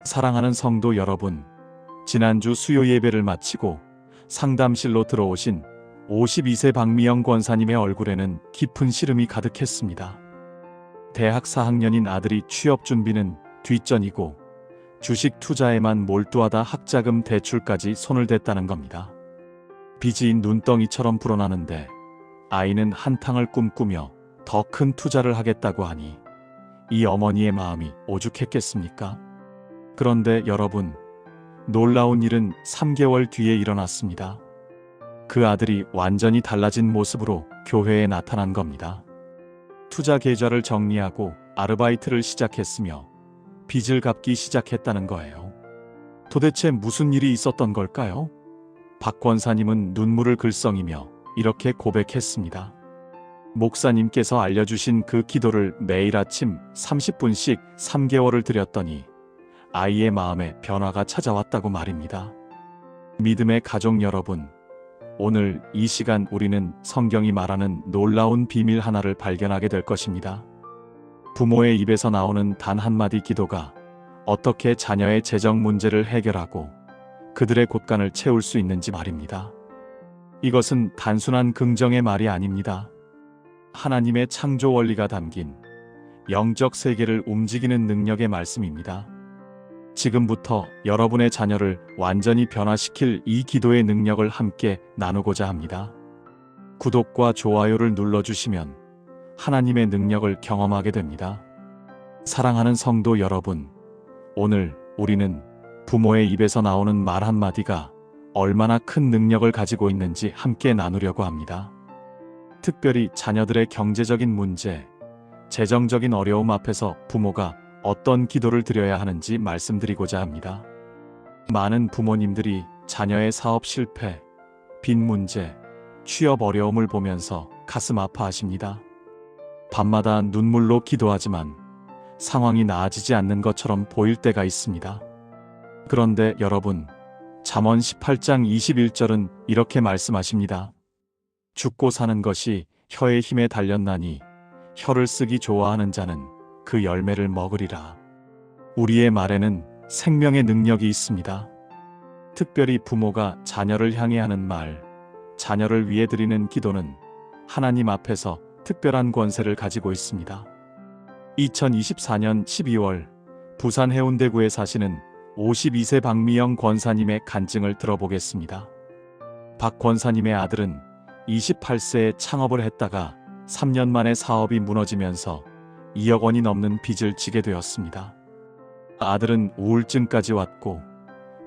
사랑하는 성도 여러분, 지난주 수요 예배를 마치고 상담실로 들어오신 52세 박미영 권사님의 얼굴에는 깊은 시름이 가득했습니다. 대학 4학년인 아들이 취업 준비는 뒷전이고 주식 투자에만 몰두하다 학자금 대출까지 손을 댔다는 겁니다. 빚이 눈덩이처럼 불어나는데 아이는 한탕을 꿈꾸며 더 큰 투자를 하겠다고 하니 이 어머니의 마음이 오죽했겠습니까? 그런데 여러분, 놀라운 일은 3개월 뒤에 일어났습니다. 그 아들이 완전히 달라진 모습으로 교회에 나타난 겁니다. 투자 계좌를 정리하고 아르바이트를 시작했으며 빚을 갚기 시작했다는 거예요. 도대체 무슨 일이 있었던 걸까요? 박 권사님은 눈물을 글썽이며 이렇게 고백했습니다. 목사님께서 알려주신 그 기도를 매일 아침 30분씩 3개월을 드렸더니 아이의 마음에 변화가 찾아왔다고 말입니다. 믿음의 가족 여러분, 오늘 이 시간 우리는 성경이 말하는 놀라운 비밀 하나를 발견하게 될 것입니다. 부모의 입에서 나오는 단 한마디 기도가 어떻게 자녀의 재정 문제를 해결하고 그들의 곳간을 채울 수 있는지 말입니다. 이것은 단순한 긍정의 말이 아닙니다. 하나님의 창조 원리가 담긴 영적 세계를 움직이는 능력의 말씀입니다. 지금부터 여러분의 자녀를 완전히 변화시킬 이 기도의 능력을 함께 나누고자 합니다. 구독과 좋아요를 눌러주시면 하나님의 능력을 경험하게 됩니다. 사랑하는 성도 여러분, 오늘 우리는 부모의 입에서 나오는 말 한마디가 얼마나 큰 능력을 가지고 있는지 함께 나누려고 합니다. 특별히 자녀들의 경제적인 문제, 재정적인 어려움 앞에서 부모가 어떤 기도를 드려야 하는지 말씀드리고자 합니다. 많은 부모님들이 자녀의 사업 실패, 빚 문제, 취업 어려움을 보면서 가슴 아파하십니다. 밤마다 눈물로 기도하지만 상황이 나아지지 않는 것처럼 보일 때가 있습니다. 그런데 여러분, 잠언 18장 21절은 이렇게 말씀하십니다. 죽고 사는 것이 혀의 힘에 달렸나니 혀를 쓰기 좋아하는 자는 그 열매를 먹으리라. 우리의 말에는 생명의 능력이 있습니다. 특별히 부모가 자녀를 향해 하는 말, 자녀를 위해 드리는 기도는 하나님 앞에서 특별한 권세를 가지고 있습니다. 2024년 12월 부산 해운대구에 사시는 52세 박미영 권사님의 간증을 들어보겠습니다. 박 권사님의 아들은 28세에 창업을 했다가 3년 만에 사업이 무너지면서 2억 원이 넘는 빚을 지게 되었습니다. 아들은 우울증까지 왔고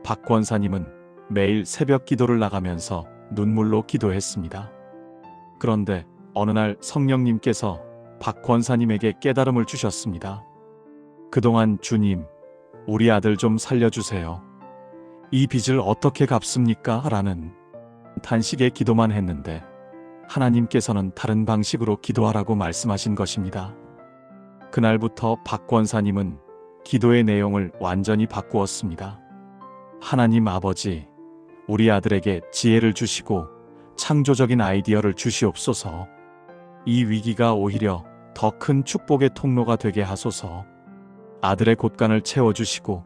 박 권사님은 매일 새벽 기도를 나가면서 눈물로 기도했습니다. 그런데 어느 날 성령님께서 박 권사님에게 깨달음을 주셨습니다. 그동안 주님, 우리 아들 좀 살려주세요. 이 빚을 어떻게 갚습니까? 라는 단식의 기도만 했는데 하나님께서는 다른 방식으로 기도하라고 말씀하신 것입니다. 그날부터 박 권사님은 기도의 내용을 완전히 바꾸었습니다. 하나님 아버지, 우리 아들에게 지혜를 주시고 창조적인 아이디어를 주시옵소서. 이 위기가 오히려 더 큰 축복의 통로가 되게 하소서. 아들의 곳간을 채워주시고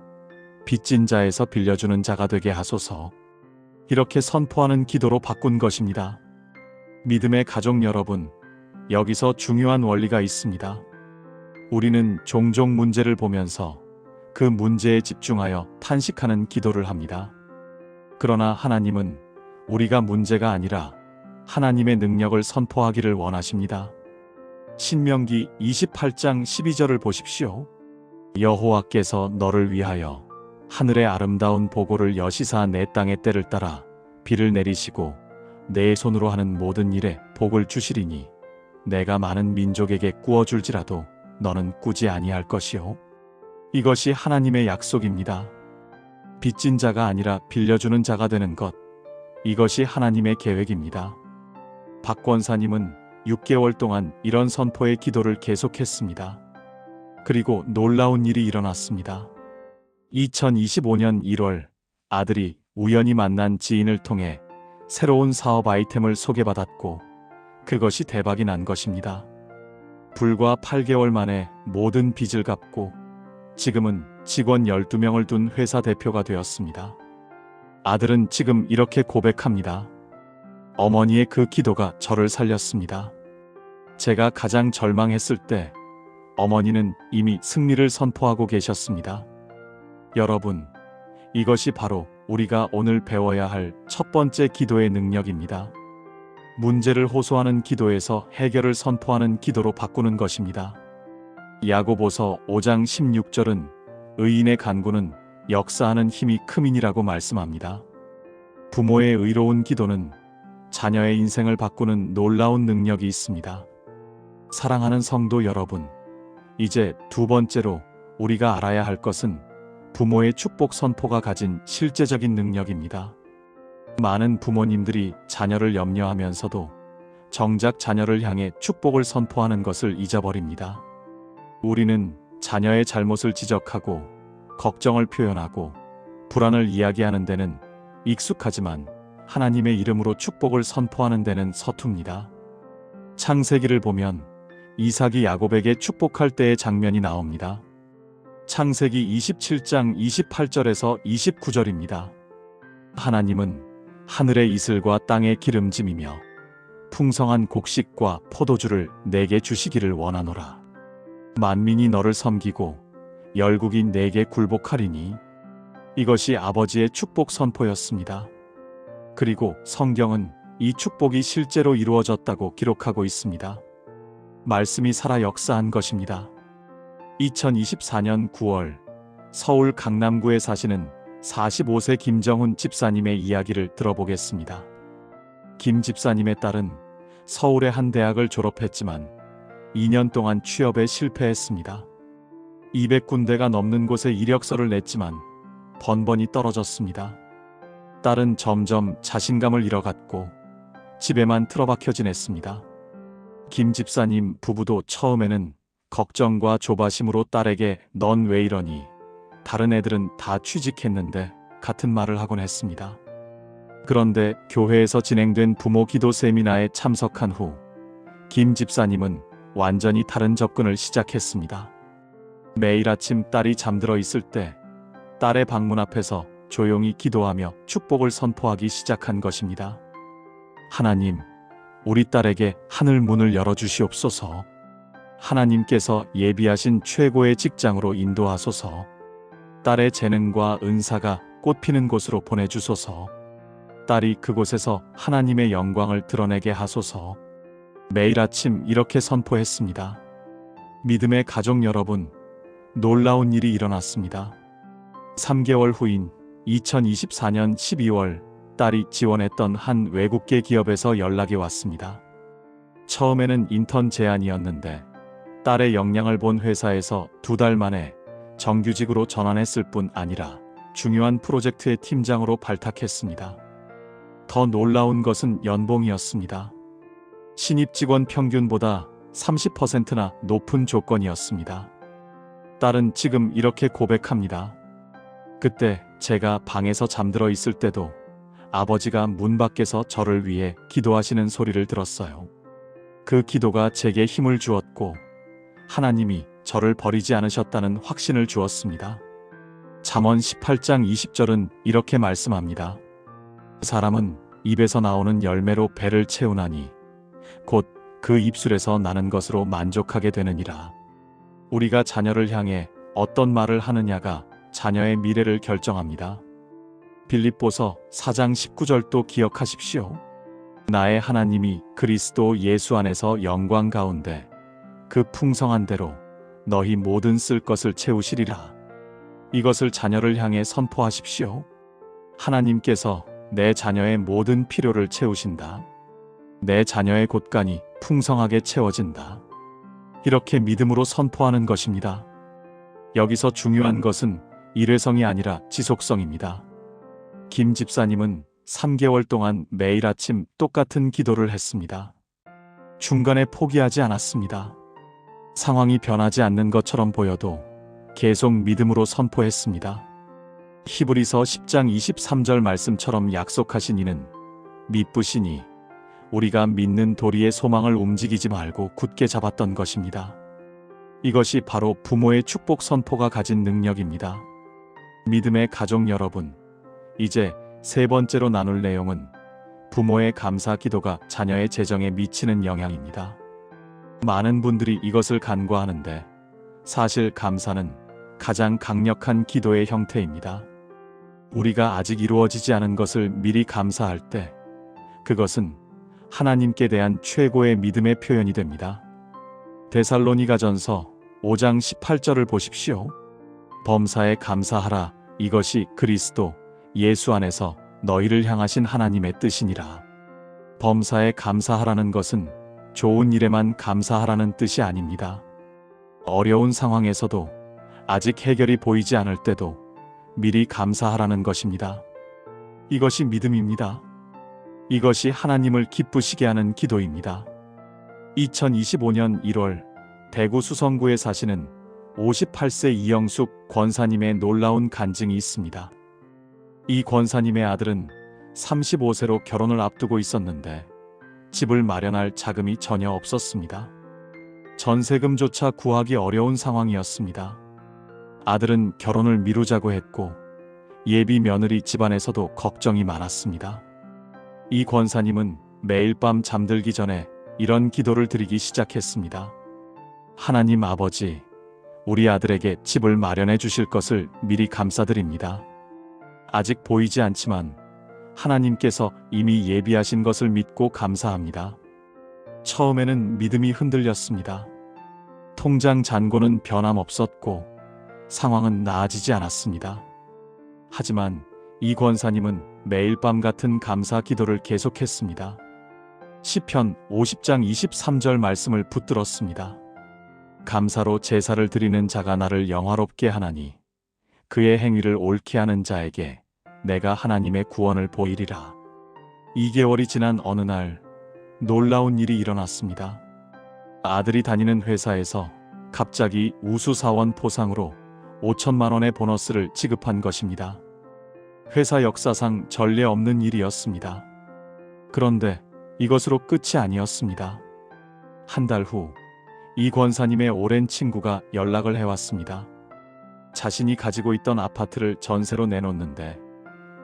빚진 자에서 빌려주는 자가 되게 하소서. 이렇게 선포하는 기도로 바꾼 것입니다. 믿음의 가족 여러분, 여기서 중요한 원리가 있습니다. 우리는 종종 문제를 보면서 그 문제에 집중하여 탄식하는 기도를 합니다. 그러나 하나님은 우리가 문제가 아니라 하나님의 능력을 선포하기를 원하십니다. 신명기 28장 12절을 보십시오. 여호와께서 너를 위하여 하늘의 아름다운 보고를 여시사 내 땅의 때를 따라 비를 내리시고 내 손으로 하는 모든 일에 복을 주시리니 내가 많은 민족에게 꾸어줄지라도 너는 꾸지 아니할 것이요. 이것이 하나님의 약속입니다. 빚진 자가 아니라 빌려주는 자가 되는 것, 이것이 하나님의 계획입니다. 박 권사님은 6개월 동안 이런 선포의 기도를 계속했습니다. 그리고 놀라운 일이 일어났습니다. 2025년 1월 아들이 우연히 만난 지인을 통해 새로운 사업 아이템을 소개받았고 그것이 대박이 난 것입니다. 불과 8개월 만에 모든 빚을 갚고 지금은 직원 12명을 둔 회사 대표가 되었습니다. 아들은 지금 이렇게 고백합니다. 어머니의 그 기도가 저를 살렸습니다. 제가 가장 절망했을 때 어머니는 이미 승리를 선포하고 계셨습니다. 여러분, 이것이 바로 우리가 오늘 배워야 할 첫 번째 기도의 능력입니다. 문제를 호소하는 기도에서 해결을 선포하는 기도로 바꾸는 것입니다. 야고보서 5장 16절은 의인의 간구는 역사하는 힘이 큼이니라고 말씀합니다. 부모의 의로운 기도는 자녀의 인생을 바꾸는 놀라운 능력이 있습니다. 사랑하는 성도 여러분, 이제 두 번째로 우리가 알아야 할 것은 부모의 축복 선포가 가진 실제적인 능력입니다. 많은 부모님들이 자녀를 염려하면서도 정작 자녀를 향해 축복을 선포하는 것을 잊어버립니다. 우리는 자녀의 잘못을 지적하고 걱정을 표현하고 불안을 이야기하는 데는 익숙하지만 하나님의 이름으로 축복을 선포하는 데는 서툽니다. 창세기를 보면 이삭이 야곱에게 축복할 때의 장면이 나옵니다. 창세기 27장 28절에서 29절입니다. 하나님은 하늘의 이슬과 땅의 기름짐이며 풍성한 곡식과 포도주를 내게 주시기를 원하노라. 만민이 너를 섬기고 열국이 내게 굴복하리니. 이것이 아버지의 축복 선포였습니다. 그리고 성경은 이 축복이 실제로 이루어졌다고 기록하고 있습니다. 말씀이 살아 역사한 것입니다. 2024년 9월 서울 강남구에 사시는 45세 김정훈 집사님의 이야기를 들어보겠습니다. 김 집사님의 딸은 서울의 한 대학을 졸업했지만 2년 동안 취업에 실패했습니다. 200군데가 넘는 곳에 이력서를 냈지만 번번이 떨어졌습니다. 딸은 점점 자신감을 잃어갔고 집에만 틀어박혀 지냈습니다. 김 집사님 부부도 처음에는 걱정과 조바심으로 딸에게 넌 왜 이러니? 다른 애들은 다 취직했는데 같은 말을 하곤 했습니다. 그런데 교회에서 진행된 부모 기도 세미나에 참석한 후 김 집사님은 완전히 다른 접근을 시작했습니다. 매일 아침 딸이 잠들어 있을 때 딸의 방문 앞에서 조용히 기도하며 축복을 선포하기 시작한 것입니다. 하나님, 우리 딸에게 하늘 문을 열어주시옵소서. 하나님께서 예비하신 최고의 직장으로 인도하소서. 딸의 재능과 은사가 꽃피는 곳으로 보내주소서. 딸이 그곳에서 하나님의 영광을 드러내게 하소서. 매일 아침 이렇게 선포했습니다. 믿음의 가족 여러분, 놀라운 일이 일어났습니다. 3개월 후인 2024년 12월 딸이 지원했던 한 외국계 기업에서 연락이 왔습니다. 처음에는 인턴 제안이었는데 딸의 역량을 본 회사에서 2달 만에 정규직으로 전환했을 뿐 아니라 중요한 프로젝트의 팀장으로 발탁했습니다. 더 놀라운 것은 연봉이었습니다. 신입 직원 평균보다 30%나 높은 조건이었습니다. 딸은 지금 이렇게 고백합니다. 그때 제가 방에서 잠들어 있을 때도 아버지가 문 밖에서 저를 위해 기도하시는 소리를 들었어요. 그 기도가 제게 힘을 주었고 하나님이 저를 버리지 않으셨다는 확신을 주었습니다. 잠언 18장 20절은 이렇게 말씀합니다. 사람은 입에서 나오는 열매로 배를 채우나니 곧 그 입술에서 나는 것으로 만족하게 되느니라. 우리가 자녀를 향해 어떤 말을 하느냐가 자녀의 미래를 결정합니다. 빌립보서 4장 19절도 기억하십시오. 나의 하나님이 그리스도 예수 안에서 영광 가운데 그 풍성한 대로 너희 모든 쓸 것을 채우시리라. 이것을 자녀를 향해 선포하십시오. 하나님께서 내 자녀의 모든 필요를 채우신다. 내 자녀의 곳간이 풍성하게 채워진다. 이렇게 믿음으로 선포하는 것입니다. 여기서 중요한 것은 일회성이 아니라 지속성입니다. 김 집사님은 3개월 동안 매일 아침 똑같은 기도를 했습니다. 중간에 포기하지 않았습니다. 상황이 변하지 않는 것처럼 보여도 계속 믿음으로 선포했습니다. 히브리서 10장 23절 말씀처럼 약속하신 이는 믿으시니 우리가 믿는 도리의 소망을 움직이지 말고 굳게 잡았던 것입니다. 이것이 바로 부모의 축복 선포가 가진 능력입니다. 믿음의 가족 여러분, 이제 세 번째로 나눌 내용은 부모의 감사 기도가 자녀의 재정에 미치는 영향입니다. 많은 분들이 이것을 간과하는데 사실 감사는 가장 강력한 기도의 형태입니다. 우리가 아직 이루어지지 않은 것을 미리 감사할 때 그것은 하나님께 대한 최고의 믿음의 표현이 됩니다. 데살로니가전서 5장 18절을 보십시오. 범사에 감사하라. 이것이 그리스도 예수 안에서 너희를 향하신 하나님의 뜻이니라. 범사에 감사하라는 것은 좋은 일에만 감사하라는 뜻이 아닙니다. 어려운 상황에서도 아직 해결이 보이지 않을 때도 미리 감사하라는 것입니다. 이것이 믿음입니다. 이것이 하나님을 기쁘시게 하는 기도입니다. 2025년 1월 대구 수성구에 사시는 58세 이영숙 권사님의 놀라운 간증이 있습니다. 이 권사님의 아들은 35세로 결혼을 앞두고 있었는데 집을 마련할 자금이 전혀 없었습니다. 전세금조차 구하기 어려운 상황이었습니다. 아들은 결혼을 미루자고 했고 예비 며느리 집안에서도 걱정이 많았습니다. 이 권사님은 매일 밤 잠들기 전에 이런 기도를 드리기 시작했습니다. 하나님 아버지, 우리 아들에게 집을 마련해 주실 것을 미리 감사드립니다. 아직 보이지 않지만 하나님께서 이미 예비하신 것을 믿고 감사합니다. 처음에는 믿음이 흔들렸습니다. 통장 잔고는 변함없었고 상황은 나아지지 않았습니다. 하지만 이 권사님은 매일 밤 같은 감사 기도를 계속했습니다. 시편 50장 23절 말씀을 붙들었습니다. 감사로 제사를 드리는 자가 나를 영화롭게 하나니 그의 행위를 옳게 하는 자에게 내가 하나님의 구원을 보이리라. 2개월이 지난 어느 날 놀라운 일이 일어났습니다. 아들이 다니는 회사에서 갑자기 우수사원 포상으로 5천만 원의 보너스를 지급한 것입니다. 회사 역사상 전례 없는 일이었습니다. 그런데 이것으로 끝이 아니었습니다. 한 달 후 이 권사님의 오랜 친구가 연락을 해왔습니다. 자신이 가지고 있던 아파트를 전세로 내놓는데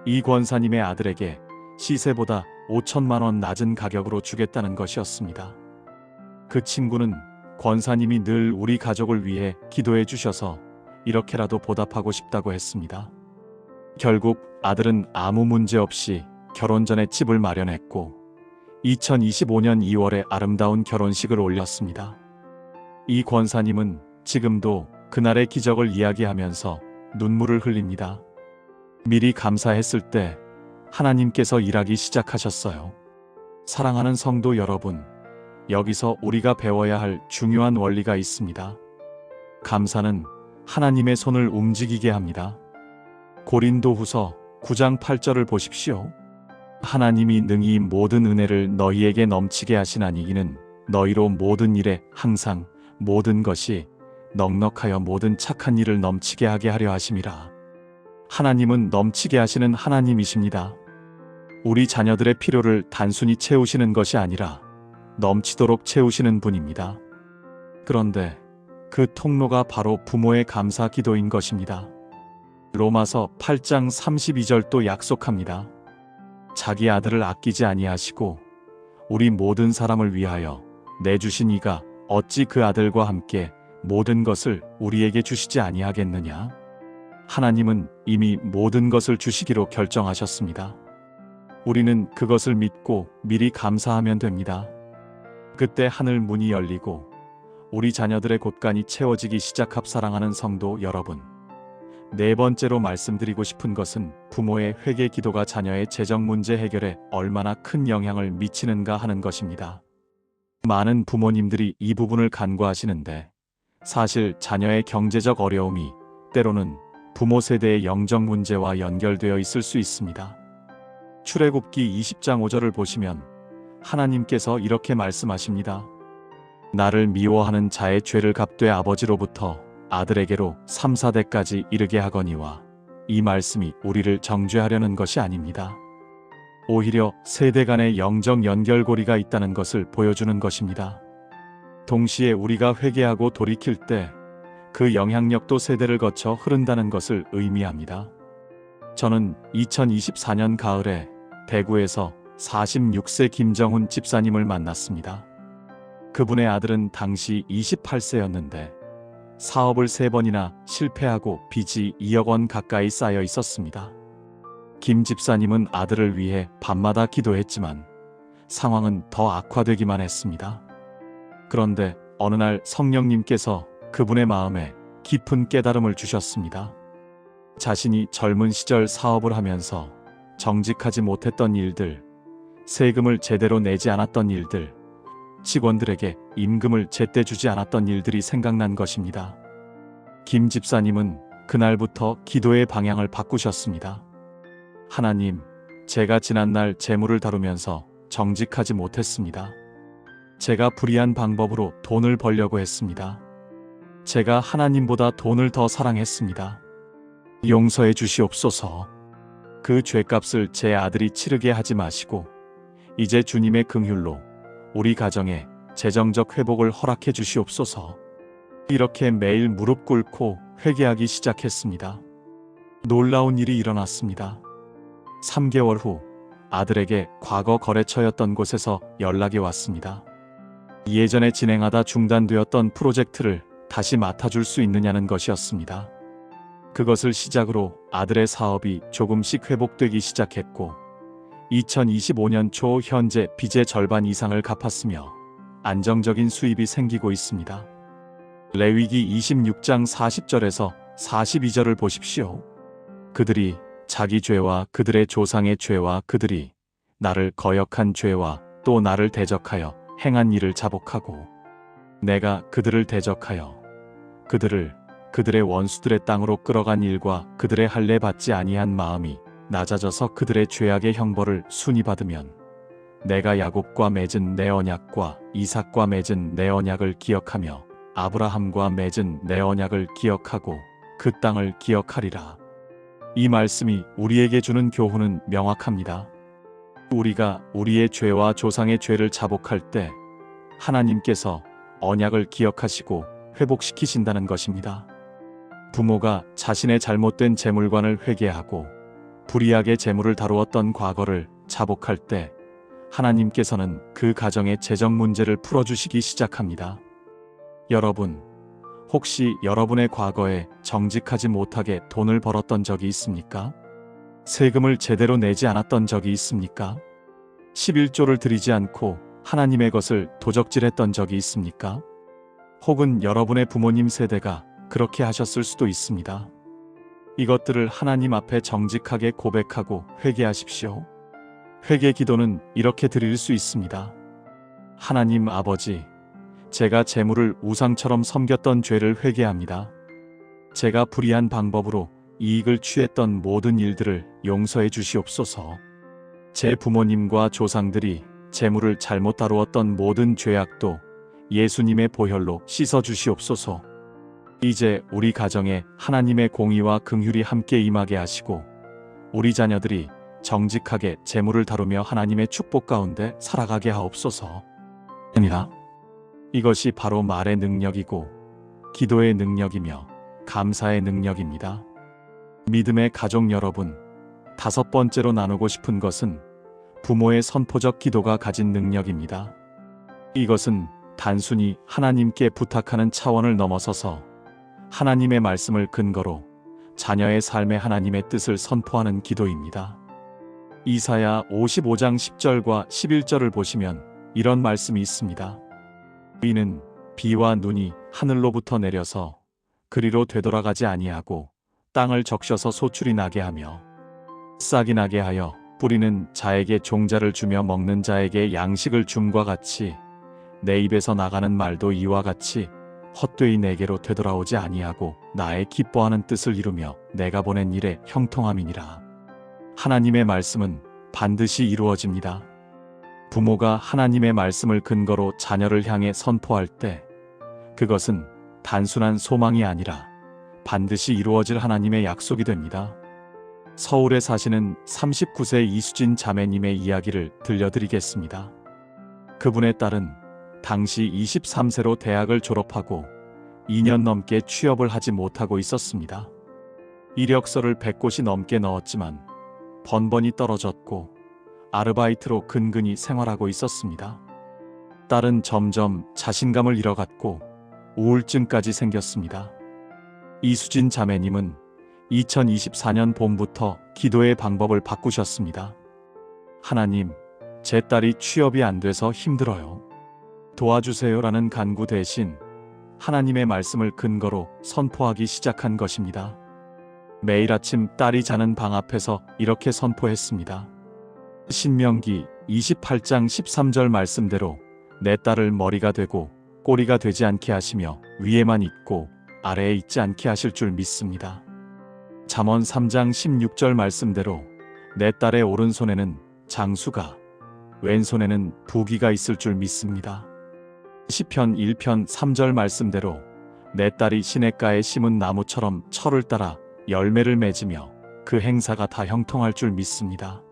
이 권사님의 아들에게 시세보다 5천만 원 낮은 가격으로 주겠다는 것이었습니다. 그 친구는 권사님이 늘 우리 가족을 위해 기도해 주셔서 이렇게라도 보답하고 싶다고 했습니다. 결국 아들은 아무 문제 없이 결혼 전에 집을 마련했고 2025년 2월에 아름다운 결혼식을 올렸습니다. 이 권사님은 지금도 그날의 기적을 이야기하면서 눈물을 흘립니다. 미리 감사했을 때 하나님께서 일하기 시작하셨어요. 사랑하는 성도 여러분, 여기서 우리가 배워야 할 중요한 원리가 있습니다. 감사는 하나님의 손을 움직이게 합니다. 고린도후서 9장 8절을 보십시오. 하나님이 능히 모든 은혜를 너희에게 넘치게 하시나니 이는 너희로 모든 일에 항상 모든 것이 넉넉하여 모든 착한 일을 넘치게 하게 하려 하심이라. 하나님은 넘치게 하시는 하나님이십니다. 우리 자녀들의 필요를 단순히 채우시는 것이 아니라 넘치도록 채우시는 분입니다. 그런데 그 통로가 바로 부모의 감사 기도인 것입니다. 로마서 8장 32절도 약속합니다. 자기 아들을 아끼지 아니하시고 우리 모든 사람을 위하여 내주신 이가 어찌 그 아들과 함께 모든 것을 우리에게 주시지 아니하겠느냐? 하나님은 이미 모든 것을 주시기로 결정하셨습니다. 우리는 그것을 믿고 미리 감사하면 됩니다. 그때 하늘 문이 열리고 우리 자녀들의 곳간이 채워지기 시작합. 사랑하는 성도 여러분, 네 번째로 말씀드리고 싶은 것은 부모의 회개 기도가 자녀의 재정 문제 해결에 얼마나 큰 영향을 미치는가 하는 것입니다. 많은 부모님들이 이 부분을 간과하시는데 사실 자녀의 경제적 어려움이 때로는 부모 세대의 영적 문제와 연결되어 있을 수 있습니다. 출애굽기 20장 5절을 보시면 하나님께서 이렇게 말씀하십니다. 나를 미워하는 자의 죄를 갚되 아버지로부터 아들에게로 3, 4대까지 이르게 하거니와. 이 말씀이 우리를 정죄하려는 것이 아닙니다. 오히려 세대 간의 영적 연결고리가 있다는 것을 보여주는 것입니다. 동시에 우리가 회개하고 돌이킬 때 그 영향력도 세대를 거쳐 흐른다는 것을 의미합니다. 저는 2024년 가을에 대구에서 46세 김정훈 집사님을 만났습니다. 그분의 아들은 당시 28세였는데 사업을 3번이나 실패하고 빚이 2억 원 가까이 쌓여 있었습니다. 김 집사님은 아들을 위해 밤마다 기도했지만 상황은 더 악화되기만 했습니다. 그런데 어느 날 성령님께서 그분의 마음에 깊은 깨달음을 주셨습니다. 자신이 젊은 시절 사업을 하면서 정직하지 못했던 일들, 세금을 제대로 내지 않았던 일들, 직원들에게 임금을 제때 주지 않았던 일들이 생각난 것입니다. 김 집사님은 그날부터 기도의 방향을 바꾸셨습니다. 하나님, 제가 지난날 재물을 다루면서 정직하지 못했습니다. 제가 불의한 방법으로 돈을 벌려고 했습니다. 제가 하나님보다 돈을 더 사랑했습니다. 용서해 주시옵소서. 그 죄값을 제 아들이 치르게 하지 마시고 이제 주님의 긍휼로 우리 가정에 재정적 회복을 허락해 주시옵소서. 이렇게 매일 무릎 꿇고 회개하기 시작했습니다. 놀라운 일이 일어났습니다. 3개월 후 아들에게 과거 거래처였던 곳에서 연락이 왔습니다. 예전에 진행하다 중단되었던 프로젝트를 다시 맡아줄 수 있느냐는 것이었습니다. 그것을 시작으로 아들의 사업이 조금씩 회복되기 시작했고 2025년 초 현재 빚의 절반 이상을 갚았으며 안정적인 수입이 생기고 있습니다. 레위기 26장 40절에서 42절을 보십시오. 그들이 자기 죄와 그들의 조상의 죄와 그들이 나를 거역한 죄와 또 나를 대적하여 행한 일을 자복하고 내가 그들을 대적하여 그들을 그들의 원수들의 땅으로 끌어간 일과 그들의 할례 받지 아니한 마음이 낮아져서 그들의 죄악의 형벌을 순히 받으면 내가 야곱과 맺은 내 언약과 이삭과 맺은 내 언약을 기억하며 아브라함과 맺은 내 언약을 기억하고 그 땅을 기억하리라. 이 말씀이 우리에게 주는 교훈은 명확합니다. 우리가 우리의 죄와 조상의 죄를 자복할 때 하나님께서 언약을 기억하시고 회복시키신다는 것입니다. 부모가 자신의 잘못된 재물관을 회개하고 불의하게 재물을 다루었던 과거를 자복할 때 하나님께서는 그 가정의 재정 문제를 풀어주시기 시작합니다. 여러분, 혹시 여러분의 과거에 정직하지 못하게 돈을 벌었던 적이 있습니까? 세금을 제대로 내지 않았던 적이 있습니까? 11조를 드리지 않고 하나님의 것을 도적질했던 적이 있습니까? 혹은 여러분의 부모님 세대가 그렇게 하셨을 수도 있습니다. 이것들을 하나님 앞에 정직하게 고백하고 회개하십시오. 회개 기도는 이렇게 드릴 수 있습니다. 하나님 아버지, 제가 재물을 우상처럼 섬겼던 죄를 회개합니다. 제가 불의한 방법으로 이익을 취했던 모든 일들을 용서해 주시옵소서. 제 부모님과 조상들이 재물을 잘못 다루었던 모든 죄악도 예수님의 보혈로 씻어 주시옵소서. 이제 우리 가정에 하나님의 공의와 긍휼이 함께 임하게 하시고 우리 자녀들이 정직하게 재물을 다루며 하나님의 축복 가운데 살아가게 하옵소서. 아니라 이것이 바로 말의 능력이고 기도의 능력이며 감사의 능력입니다. 믿음의 가족 여러분, 5번째로 나누고 싶은 것은 부모의 선포적 기도가 가진 능력입니다. 이것은 단순히 하나님께 부탁하는 차원을 넘어서서 하나님의 말씀을 근거로 자녀의 삶에 하나님의 뜻을 선포하는 기도입니다. 이사야 55장 10절과 11절을 보시면 이런 말씀이 있습니다. 이는 비와 눈이 하늘로부터 내려서 그리로 되돌아가지 아니하고 땅을 적셔서 소출이 나게 하며 싹이 나게 하여 뿌리는 자에게 종자를 주며 먹는 자에게 양식을 줌과 같이 내 입에서 나가는 말도 이와 같이 헛되이 내게로 되돌아오지 아니하고 나의 기뻐하는 뜻을 이루며 내가 보낸 일에 형통함이니라. 하나님의 말씀은 반드시 이루어집니다. 부모가 하나님의 말씀을 근거로 자녀를 향해 선포할 때 그것은 단순한 소망이 아니라 반드시 이루어질 하나님의 약속이 됩니다. 서울에 사시는 39세 이수진 자매님의 이야기를 들려드리겠습니다. 그분의 딸은 당시 23세로 대학을 졸업하고 2년 넘게 취업을 하지 못하고 있었습니다. 이력서를 100곳이 넘게 넣었지만 번번이 떨어졌고 아르바이트로 근근히 생활하고 있었습니다. 딸은 점점 자신감을 잃어갔고 우울증까지 생겼습니다. 이수진 자매님은 2024년 봄부터 기도의 방법을 바꾸셨습니다. 하나님, 제 딸이 취업이 안 돼서 힘들어요. 도와주세요라는 간구 대신 하나님의 말씀을 근거로 선포하기 시작한 것입니다. 매일 아침 딸이 자는 방 앞에서 이렇게 선포했습니다. 신명기 28장 13절 말씀대로 내 딸을 머리가 되고 꼬리가 되지 않게 하시며 위에만 있고 아래에 있지 않게 하실 줄 믿습니다. 잠언 3장 16절 말씀대로 내 딸의 오른손에는 장수가 왼손에는 부귀가 있을 줄 믿습니다. 시편 1편 3절 말씀대로 내 딸이 시냇가에 심은 나무처럼 철을 따라 열매를 맺으며 그 행사가 다 형통할 줄 믿습니다.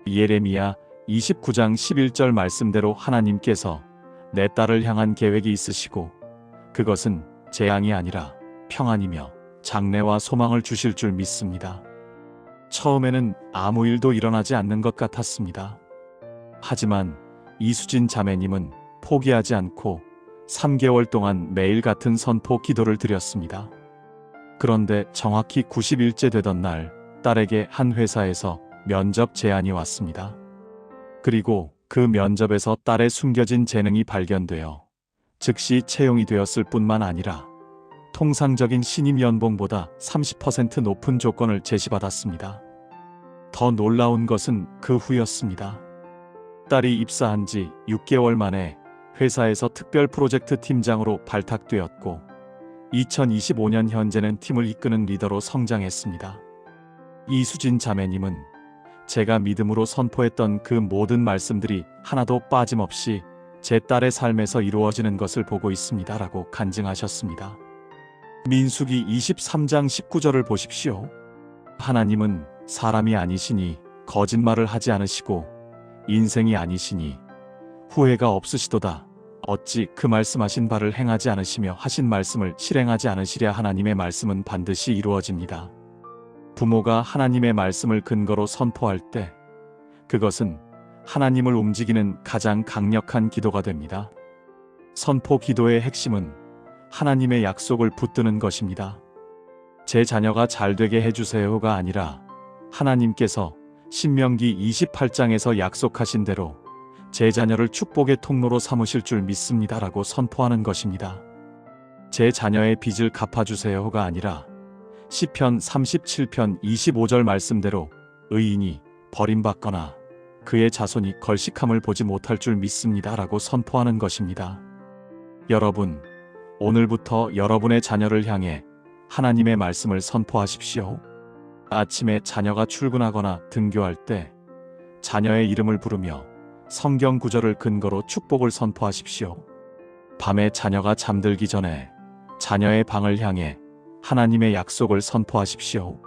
예레미야 29장 11절 말씀대로 하나님께서 내 딸을 향한 계획이 있으시고 그것은 재앙이 아니라 평안이며 장래와 소망을 주실 줄 믿습니다. 처음에는 아무 일도 일어나지 않는 것 같았습니다. 하지만 이수진 자매님은 포기하지 않고 3개월 동안 매일 같은 선포 기도를 드렸습니다. 그런데 정확히 90일째 되던 날 딸에게 한 회사에서 면접 제안이 왔습니다. 그리고 그 면접에서 딸의 숨겨진 재능이 발견되어 즉시 채용이 되었을 뿐만 아니라 통상적인 신입 연봉보다 30% 높은 조건을 제시받았습니다. 더 놀라운 것은 그 후였습니다. 딸이 입사한 지 6개월 만에 회사에서 특별 프로젝트 팀장으로 발탁되었고 2025년 현재는 팀을 이끄는 리더로 성장했습니다. 이수진 자매님은 제가 믿음으로 선포했던 그 모든 말씀들이 하나도 빠짐없이 제 딸의 삶에서 이루어지는 것을 보고 있습니다라고 간증하셨습니다. 민수기 23장 19절을 보십시오. 하나님은 사람이 아니시니 거짓말을 하지 않으시고 인생이 아니시니 후회가 없으시도다. 어찌 그 말씀하신 바를 행하지 않으시며 하신 말씀을 실행하지 않으시랴. 하나님의 말씀은 반드시 이루어집니다. 부모가 하나님의 말씀을 근거로 선포할 때 그것은 하나님을 움직이는 가장 강력한 기도가 됩니다. 선포 기도의 핵심은 하나님의 약속을 붙드는 것입니다. 제 자녀가 잘되게 해주세요가 아니라 하나님께서 신명기 28장에서 약속하신 대로 제 자녀를 축복의 통로로 삼으실 줄 믿습니다라고 선포하는 것입니다. 제 자녀의 빚을 갚아주세요가 아니라 시편 37편 25절 말씀대로 의인이 버림받거나 그의 자손이 걸식함을 보지 못할 줄 믿습니다라고 선포하는 것입니다. 여러분, 오늘부터 여러분의 자녀를 향해 하나님의 말씀을 선포하십시오. 아침에 자녀가 출근하거나 등교할 때 자녀의 이름을 부르며 성경 구절을 근거로 축복을 선포하십시오. 밤에 자녀가 잠들기 전에 자녀의 방을 향해 하나님의 약속을 선포하십시오.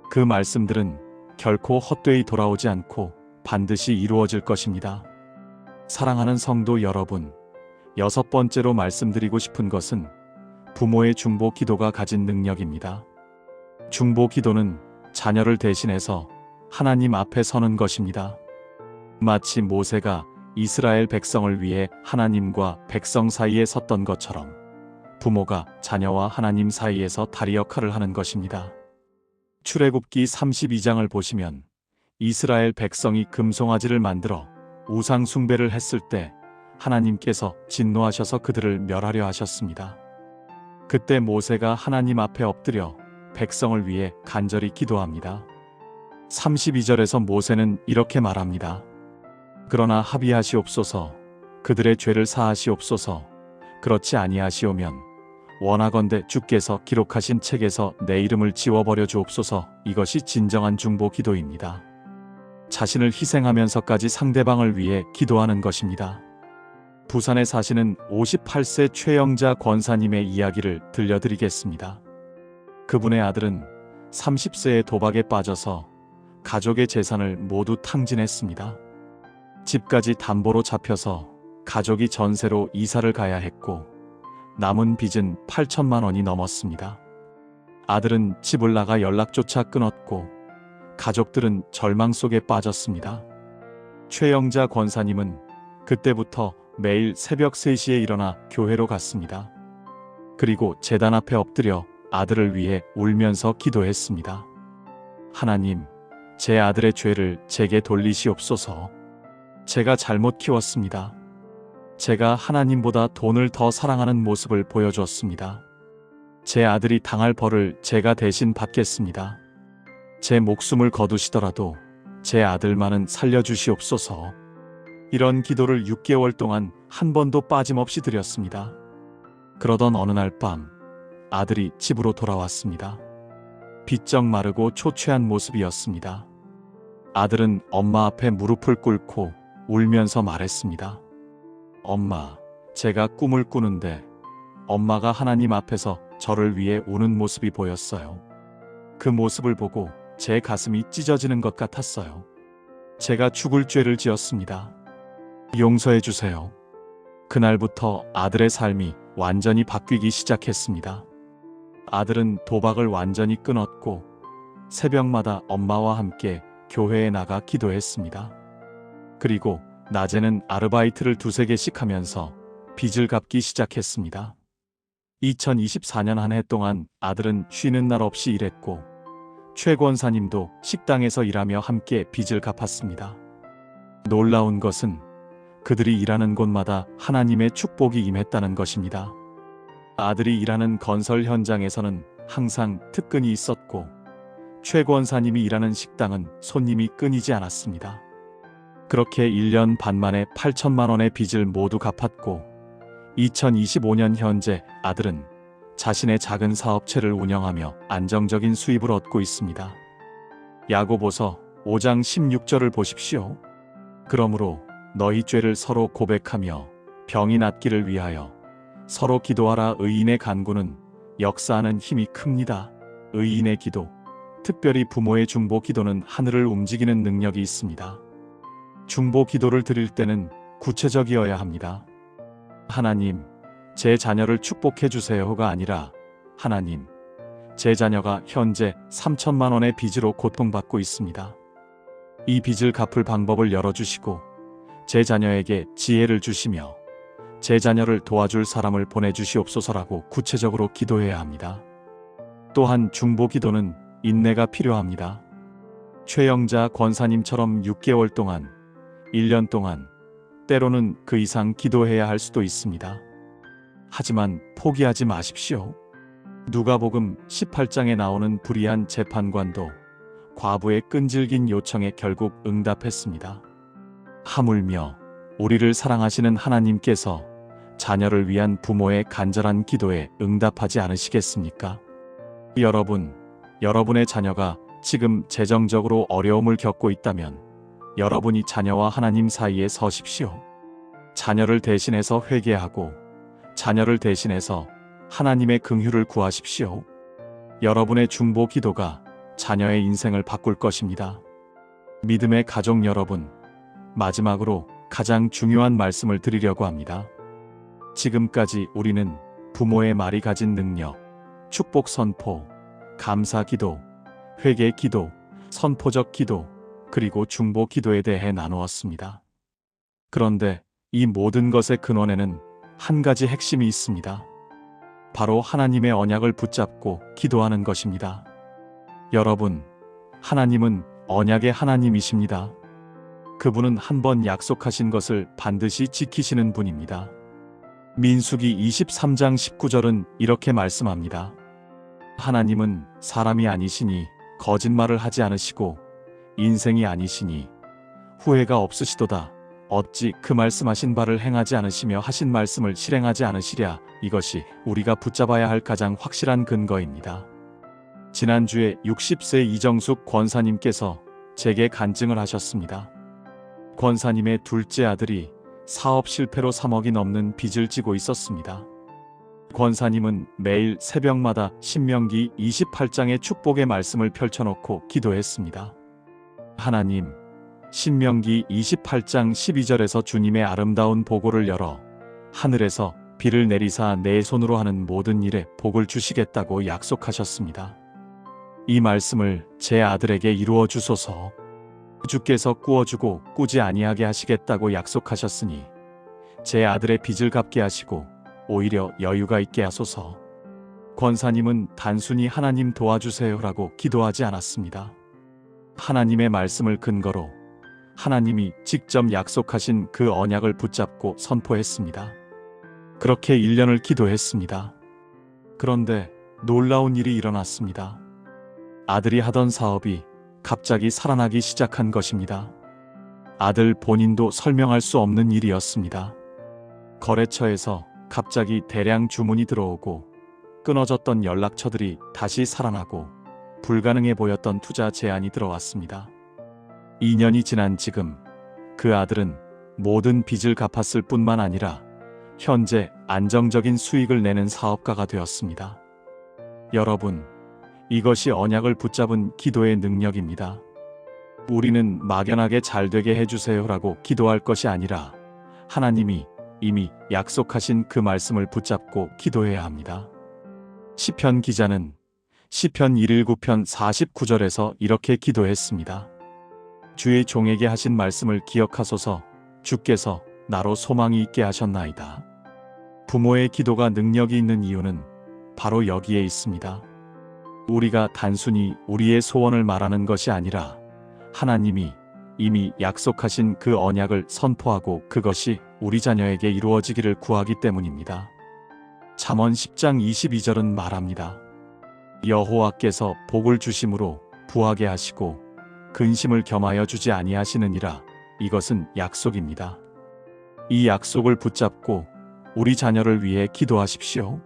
그 말씀들은 결코 헛되이 돌아오지 않고 반드시 이루어질 것입니다. 사랑하는 성도 여러분, 6번째로 말씀드리고 싶은 것은 부모의 중보 기도가 가진 능력입니다. 중보 기도는 자녀를 대신해서 하나님 앞에 서는 것입니다. 마치 모세가 이스라엘 백성을 위해 하나님과 백성 사이에 섰던 것처럼 부모가 자녀와 하나님 사이에서 다리 역할을 하는 것입니다. 출애굽기 32장을 보시면 이스라엘 백성이 금송아지를 만들어 우상 숭배를 했을 때 하나님께서 진노하셔서 그들을 멸하려 하셨습니다. 그때 모세가 하나님 앞에 엎드려 백성을 위해 간절히 기도합니다. 32절에서 모세는 이렇게 말합니다. 그러나 합의하시옵소서. 그들의 죄를 사하시옵소서. 그렇지 아니하시오면 원하건대 주께서 기록하신 책에서 내 이름을 지워버려 주옵소서. 이것이 진정한 중보 기도입니다. 자신을 희생하면서까지 상대방을 위해 기도하는 것입니다. 부산에 사시는 58세 최영자 권사님의 이야기를 들려드리겠습니다. 그분의 아들은 30세에 도박에 빠져서 가족의 재산을 모두 탕진했습니다. 집까지 담보로 잡혀서 가족이 전세로 이사를 가야 했고 남은 빚은 8천만 원이 넘었습니다. 아들은 집을 나가 연락조차 끊었고 가족들은 절망 속에 빠졌습니다. 최영자 권사님은 그때부터 매일 새벽 3시에 일어나 교회로 갔습니다. 그리고 제단 앞에 엎드려 아들을 위해 울면서 기도했습니다. 하나님, 제 아들의 죄를 제게 돌리시옵소서. 제가 잘못 키웠습니다. 제가 하나님보다 돈을 더 사랑하는 모습을 보여주었습니다. 제 아들이 당할 벌을 제가 대신 받겠습니다. 제 목숨을 거두시더라도 제 아들만은 살려주시옵소서. 이런 기도를 6개월 동안 한 번도 빠짐없이 드렸습니다. 그러던 어느 날 밤 아들이 집으로 돌아왔습니다. 비쩍 마르고 초췌한 모습이었습니다. 아들은 엄마 앞에 무릎을 꿇고 울면서 말했습니다. 엄마, 제가 꿈을 꾸는데 엄마가 하나님 앞에서 저를 위해 우는 모습이 보였어요. 그 모습을 보고 제 가슴이 찢어지는 것 같았어요. 제가 죽을 죄를 지었습니다. 용서해 주세요. 그날부터 아들의 삶이 완전히 바뀌기 시작했습니다. 아들은 도박을 완전히 끊었고 새벽마다 엄마와 함께 교회에 나가 기도했습니다. 그리고 낮에는 아르바이트를 2-3개씩 하면서 빚을 갚기 시작했습니다. 2024년 한 해 동안 아들은 쉬는 날 없이 일했고 최 권사님도 식당에서 일하며 함께 빚을 갚았습니다. 놀라운 것은 그들이 일하는 곳마다 하나님의 축복이 임했다는 것입니다. 아들이 일하는 건설 현장에서는 항상 특근이 있었고 최 권사님이 일하는 식당은 손님이 끊이지 않았습니다. 그렇게 1년 반 만에 8천만 원의 빚을 모두 갚았고 2025년 현재 아들은 자신의 작은 사업체를 운영하며 안정적인 수입을 얻고 있습니다. 야고보서 5장 16절을 보십시오. 그러므로 너희 죄를 서로 고백하며 병이 낫기를 위하여 서로 기도하라. 의인의 간구는 역사하는 힘이 큽니다. 의인의 기도, 특별히 부모의 중보 기도는 하늘을 움직이는 능력이 있습니다. 중보 기도를 드릴 때는 구체적이어야 합니다. 하나님, 제 자녀를 축복해 주세요가 아니라 하나님, 제 자녀가 현재 3천만 원의 빚으로 고통받고 있습니다. 이 빚을 갚을 방법을 열어주시고 제 자녀에게 지혜를 주시며 제 자녀를 도와줄 사람을 보내주시옵소서라고 구체적으로 기도해야 합니다. 또한 중보 기도는 인내가 필요합니다. 최영자 권사님처럼 6개월 동안, 1년 동안, 때로는 그 이상 기도해야 할 수도 있습니다. 하지만 포기하지 마십시오. 누가복음 18장에 나오는 불의한 재판관도 과부의 끈질긴 요청에 결국 응답했습니다. 하물며 우리를 사랑하시는 하나님께서 자녀를 위한 부모의 간절한 기도에 응답하지 않으시겠습니까? 여러분, 여러분의 자녀가 지금 재정적으로 어려움을 겪고 있다면 여러분이 자녀와 하나님 사이에 서십시오. 자녀를 대신해서 회개하고 자녀를 대신해서 하나님의 긍휼을 구하십시오. 여러분의 중보 기도가 자녀의 인생을 바꿀 것입니다. 믿음의 가족 여러분, 마지막으로 가장 중요한 말씀을 드리려고 합니다. 지금까지 우리는 부모의 말이 가진 능력, 축복 선포, 감사 기도, 회개 기도, 선포적 기도, 그리고 중보 기도에 대해 나누었습니다. 그런데 이 모든 것의 근원에는 한 가지 핵심이 있습니다. 바로 하나님의 언약을 붙잡고 기도하는 것입니다. 여러분, 하나님은 언약의 하나님이십니다. 그분은 한 번 약속하신 것을 반드시 지키시는 분입니다. 민수기 23장 19절은 이렇게 말씀합니다. 하나님은 사람이 아니시니 거짓말을 하지 않으시고 인생이 아니시니 후회가 없으시도다. 어찌 그 말씀하신 바를 행하지 않으시며 하신 말씀을 실행하지 않으시랴. 이것이 우리가 붙잡아야 할 가장 확실한 근거입니다. 지난주에 60세 이정숙 권사님께서 제게 간증을 하셨습니다. 권사님의 둘째 아들이 사업 실패로 3억이 넘는 빚을 지고 있었습니다. 권사님은 매일 새벽마다 신명기 28장의 축복의 말씀을 펼쳐놓고 기도했습니다. 하나님, 신명기 28장 12절에서 주님의 아름다운 보고를 열어 하늘에서 비를 내리사 내 손으로 하는 모든 일에 복을 주시겠다고 약속하셨습니다. 이 말씀을 제 아들에게 이루어 주소서. 주께서 꾸어주고 꾸지 아니하게 하시겠다고 약속하셨으니 제 아들의 빚을 갚게 하시고 오히려 여유가 있게 하소서. 권사님은 단순히 하나님 도와주세요라고 기도하지 않았습니다. 하나님의 말씀을 근거로 하나님이 직접 약속하신 그 언약을 붙잡고 선포했습니다. 그렇게 1년을 기도했습니다. 그런데 놀라운 일이 일어났습니다. 아들이 하던 사업이 갑자기 살아나기 시작한 것입니다. 아들 본인도 설명할 수 없는 일이었습니다. 거래처에서 갑자기 대량 주문이 들어오고 끊어졌던 연락처들이 다시 살아나고 불가능해 보였던 투자 제안이 들어왔습니다. 2년이 지난 지금 그 아들은 모든 빚을 갚았을 뿐만 아니라 현재 안정적인 수익을 내는 사업가가 되었습니다. 여러분, 이것이 언약을 붙잡은 기도의 능력입니다. 우리는 막연하게 잘 되게 해주세요라고 기도할 것이 아니라 하나님이 이미 약속하신 그 말씀을 붙잡고 기도해야 합니다. 시편 기자는 시편 119편 49절에서 이렇게 기도했습니다. 주의 종에게 하신 말씀을 기억하소서. 주께서 나로 소망이 있게 하셨나이다. 부모의 기도가 능력이 있는 이유는 바로 여기에 있습니다. 우리가 단순히 우리의 소원을 말하는 것이 아니라 하나님이 이미 약속하신 그 언약을 선포하고 그것이 우리 자녀에게 이루어지기를 구하기 때문입니다. 잠언 10장 22절은 말합니다. 여호와께서 복을 주심으로 부하게 하시고 근심을 겸하여 주지 아니하시느니라. 이것은 약속입니다. 이 약속을 붙잡고 우리 자녀를 위해 기도하십시오.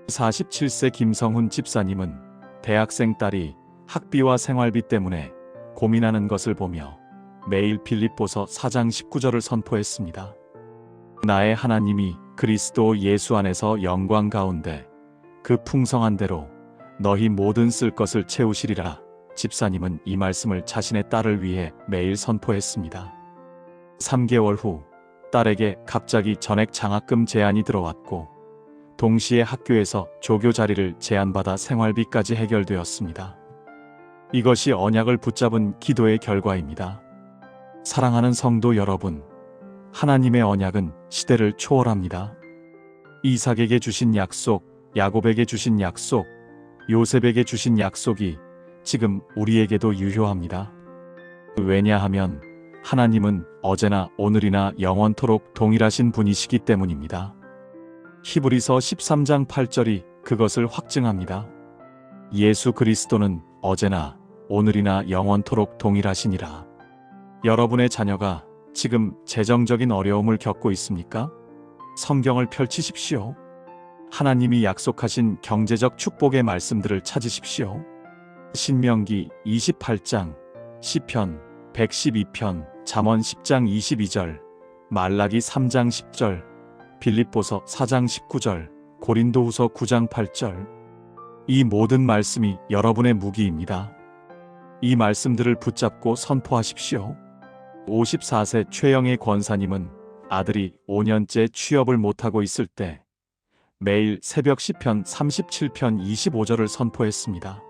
47세 김성훈 집사님은 대학생 딸이 학비와 생활비 때문에 고민하는 것을 보며 매일 빌립보서 4장 19절을 선포했습니다. 나의 하나님이 그리스도 예수 안에서 영광 가운데 그 풍성한 대로 너희 모든 쓸 것을 채우시리라. 집사님은 이 말씀을 자신의 딸을 위해 매일 선포했습니다. 3개월 후 딸에게 갑자기 전액 장학금 제안이 들어왔고 동시에 학교에서 조교 자리를 제안받아 생활비까지 해결되었습니다. 이것이 언약을 붙잡은 기도의 결과입니다. 사랑하는 성도 여러분, 하나님의 언약은 시대를 초월합니다. 이삭에게 주신 약속, 야곱에게 주신 약속, 요셉에게 주신 약속이 지금 우리에게도 유효합니다. 왜냐하면 하나님은 어제나 오늘이나 영원토록 동일하신 분이시기 때문입니다. 히브리서 13장 8절이 그것을 확증합니다. 예수 그리스도는 어제나 오늘이나 영원토록 동일하시니라. 여러분의 자녀가 지금 재정적인 어려움을 겪고 있습니까? 성경을 펼치십시오. 하나님이 약속하신 경제적 축복의 말씀들을 찾으십시오. 신명기 28장, 시편 112편, 잠언 10장 22절, 말라기 3장 10절, 빌립보서 4장 19절, 고린도후서 9장 8절. 이 모든 말씀이 여러분의 무기입니다. 이 말씀들을 붙잡고 선포하십시오. 54세 최영애 권사님은 아들이 5년째 취업을 못하고 있을 때 매일 새벽 시편 37편 25절을 선포했습니다.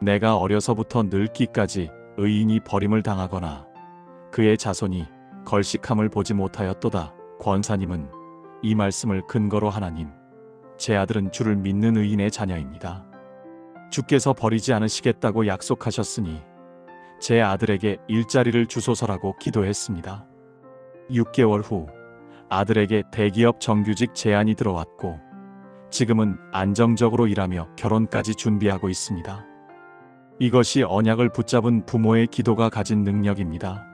내가 어려서부터 늙기까지 의인이 버림을 당하거나 그의 자손이 걸식함을 보지 못하였도다. 권사님은 이 말씀을 근거로 하나님, 제 아들은 주를 믿는 의인의 자녀입니다. 주께서 버리지 않으시겠다고 약속하셨으니 제 아들에게 일자리를 주소서라고 기도했습니다. 6개월 후 아들에게 대기업 정규직 제안이 들어왔고 지금은 안정적으로 일하며 결혼까지 준비하고 있습니다. 이것이 언약을 붙잡은 부모의 기도가 가진 능력입니다.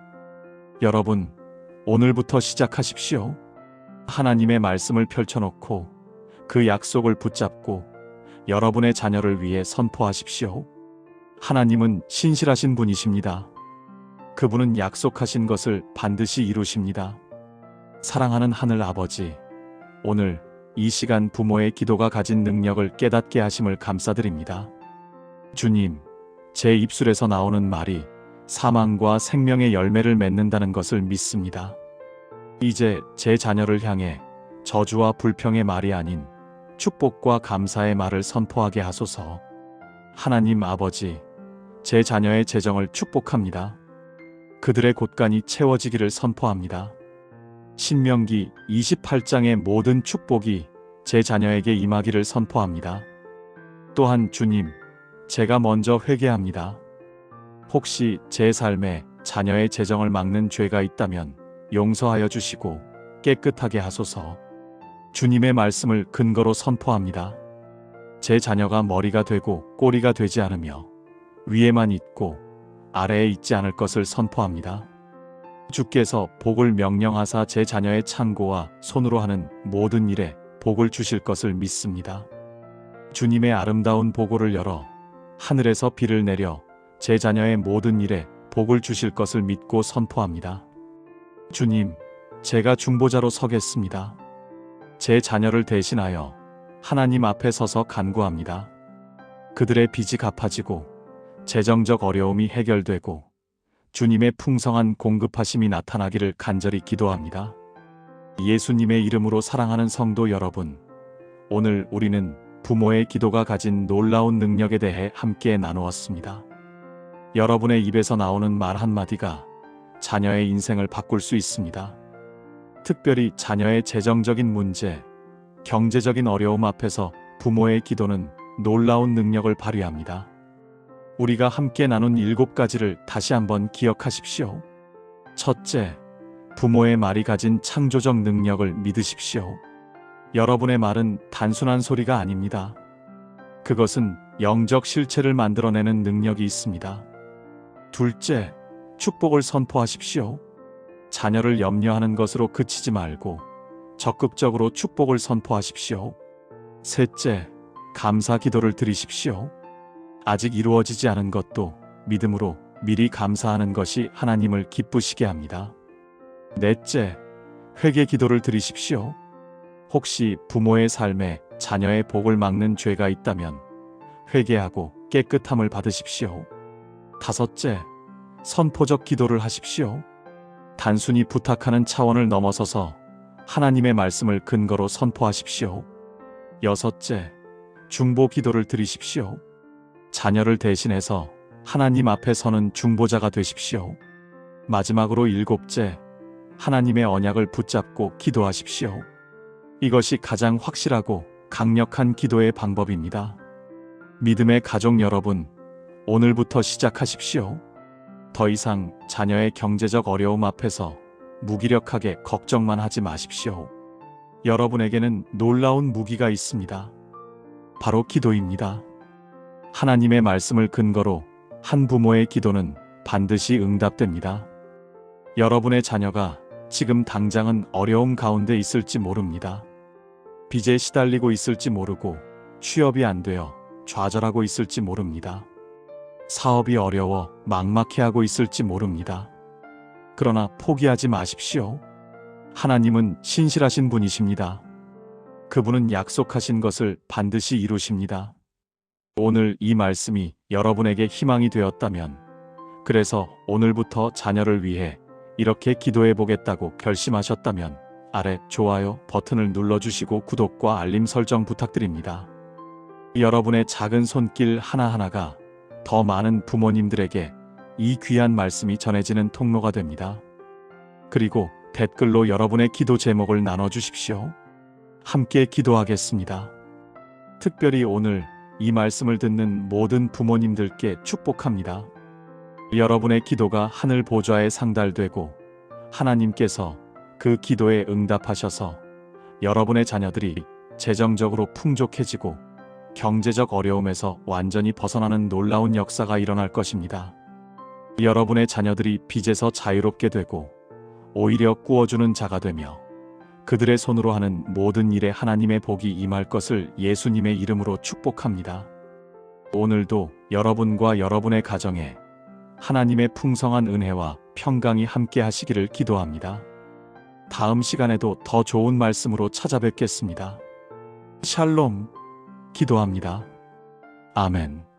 여러분, 오늘부터 시작하십시오. 하나님의 말씀을 펼쳐놓고 그 약속을 붙잡고 여러분의 자녀를 위해 선포하십시오. 하나님은 신실하신 분이십니다. 그분은 약속하신 것을 반드시 이루십니다. 사랑하는 하늘 아버지, 오늘 이 시간 부모의 기도가 가진 능력을 깨닫게 하심을 감사드립니다. 주님, 제 입술에서 나오는 말이 사망과 생명의 열매를 맺는다는 것을 믿습니다. 이제 제 자녀를 향해 저주와 불평의 말이 아닌 축복과 감사의 말을 선포하게 하소서. 하나님 아버지, 제 자녀의 재정을 축복합니다. 그들의 곳간이 채워지기를 선포합니다. 신명기 28장의 모든 축복이 제 자녀에게 임하기를 선포합니다. 또한 주님, 제가 먼저 회개합니다. 혹시 제 삶에 자녀의 재정을 막는 죄가 있다면 용서하여 주시고 깨끗하게 하소서. 주님의 말씀을 근거로 선포합니다. 제 자녀가 머리가 되고 꼬리가 되지 않으며 위에만 있고 아래에 있지 않을 것을 선포합니다. 주께서 복을 명령하사 제 자녀의 창고와 손으로 하는 모든 일에 복을 주실 것을 믿습니다. 주님의 아름다운 보고를 열어 하늘에서 비를 내려 제 자녀의 모든 일에 복을 주실 것을 믿고 선포합니다. 주님, 제가 중보자로 서겠습니다. 제 자녀를 대신하여 하나님 앞에 서서 간구합니다. 그들의 빚이 갚아지고 재정적 어려움이 해결되고 주님의 풍성한 공급하심이 나타나기를 간절히 기도합니다. 예수님의 이름으로 사랑하는 성도 여러분, 오늘 우리는 부모의 기도가 가진 놀라운 능력에 대해 함께 나누었습니다. 여러분의 입에서 나오는 말 한마디가 자녀의 인생을 바꿀 수 있습니다. 특별히 자녀의 재정적인 문제, 경제적인 어려움 앞에서 부모의 기도는 놀라운 능력을 발휘합니다. 우리가 함께 나눈 7가지를 다시 한번 기억하십시오. 첫째, 부모의 말이 가진 창조적 능력을 믿으십시오. 여러분의 말은 단순한 소리가 아닙니다. 그것은 영적 실체를 만들어내는 능력이 있습니다. 둘째, 축복을 선포하십시오. 자녀를 염려하는 것으로 그치지 말고 적극적으로 축복을 선포하십시오. 셋째, 감사 기도를 드리십시오. 아직 이루어지지 않은 것도 믿음으로 미리 감사하는 것이 하나님을 기쁘시게 합니다. 넷째, 회개 기도를 드리십시오. 혹시 부모의 삶에 자녀의 복을 막는 죄가 있다면 회개하고 깨끗함을 받으십시오. 다섯째, 선포적 기도를 하십시오. 단순히 부탁하는 차원을 넘어서서 하나님의 말씀을 근거로 선포하십시오. 여섯째, 중보 기도를 드리십시오. 자녀를 대신해서 하나님 앞에 서는 중보자가 되십시오. 마지막으로 7째, 하나님의 언약을 붙잡고 기도하십시오. 이것이 가장 확실하고 강력한 기도의 방법입니다. 믿음의 가족 여러분, 오늘부터 시작하십시오. 더 이상 자녀의 경제적 어려움 앞에서 무기력하게 걱정만 하지 마십시오. 여러분에게는 놀라운 무기가 있습니다. 바로 기도입니다. 하나님의 말씀을 근거로 한 부모의 기도는 반드시 응답됩니다. 여러분의 자녀가 지금 당장은 어려움 가운데 있을지 모릅니다. 빚에 시달리고 있을지 모르고 취업이 안 되어 좌절하고 있을지 모릅니다. 사업이 어려워 막막해하고 있을지 모릅니다. 그러나 포기하지 마십시오. 하나님은 신실하신 분이십니다. 그분은 약속하신 것을 반드시 이루십니다. 오늘 이 말씀이 여러분에게 희망이 되었다면, 그래서 오늘부터 자녀를 위해 이렇게 기도해 보겠다고 결심하셨다면 아래 좋아요 버튼을 눌러주시고 구독과 알림 설정 부탁드립니다. 여러분의 작은 손길 하나하나가 더 많은 부모님들에게 이 귀한 말씀이 전해지는 통로가 됩니다. 그리고 댓글로 여러분의 기도 제목을 나눠주십시오. 함께 기도하겠습니다. 특별히 오늘 이 말씀을 듣는 모든 부모님들께 축복합니다. 여러분의 기도가 하늘 보좌에 상달되고 하나님께서 그 기도에 응답하셔서 여러분의 자녀들이 재정적으로 풍족해지고 경제적 어려움에서 완전히 벗어나는 놀라운 역사가 일어날 것입니다. 여러분의 자녀들이 빚에서 자유롭게 되고 오히려 꾸어주는 자가 되며 그들의 손으로 하는 모든 일에 하나님의 복이 임할 것을 예수님의 이름으로 축복합니다. 오늘도 여러분과 여러분의 가정에 하나님의 풍성한 은혜와 평강이 함께 하시기를 기도합니다. 다음 시간에도 더 좋은 말씀으로 찾아뵙겠습니다. 샬롬. 기도합니다. 아멘.